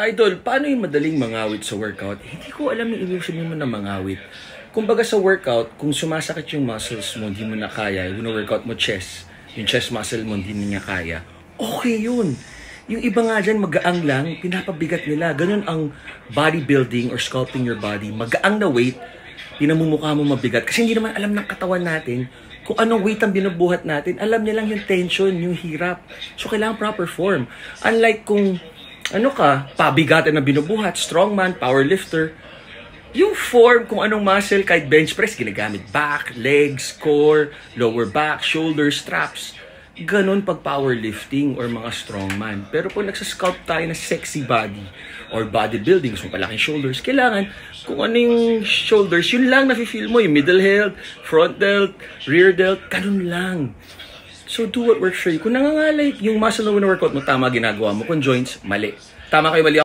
Idol, paano yung madaling mangawit sa workout? Hindi ko alam yung ibig sabihin mo na mangawit. Kumbaga sa workout, kung sumasakit yung muscles mo, hindi mo na kaya, yung workout mo chest, yung chest muscle mo, hindi niya kaya, okay yun. Yung iba nga dyan, magaang lang, pinapabigat nila. Ganun ang bodybuilding or sculpting your body. Magaang na weight, pinamumukha mo mabigat. Kasi hindi naman alam ng katawan natin kung anong weight ang binubuhat natin. Alam niya lang yung tension, yung hirap. So, kailangan proper form. Unlike kung pabigatan na binubuhat, strongman, powerlifter, yung form, kung anong muscle, kahit bench press, ginagamit back, legs, core, lower back, shoulders, traps. Ganon pag powerlifting or mga strongman. Pero kung nagsasculpt tayo na sexy body or bodybuilding, so palaking shoulders, kailangan kung ano yung shoulders, yun lang nafe-feel mo, yung middle delt, front delt, rear delt, ganun lang. So do what works for you. Kung nangangalay, yung muscle na workout mo, tama ginagawa mo. Kung joints, mali. Tama kayo, mali ako.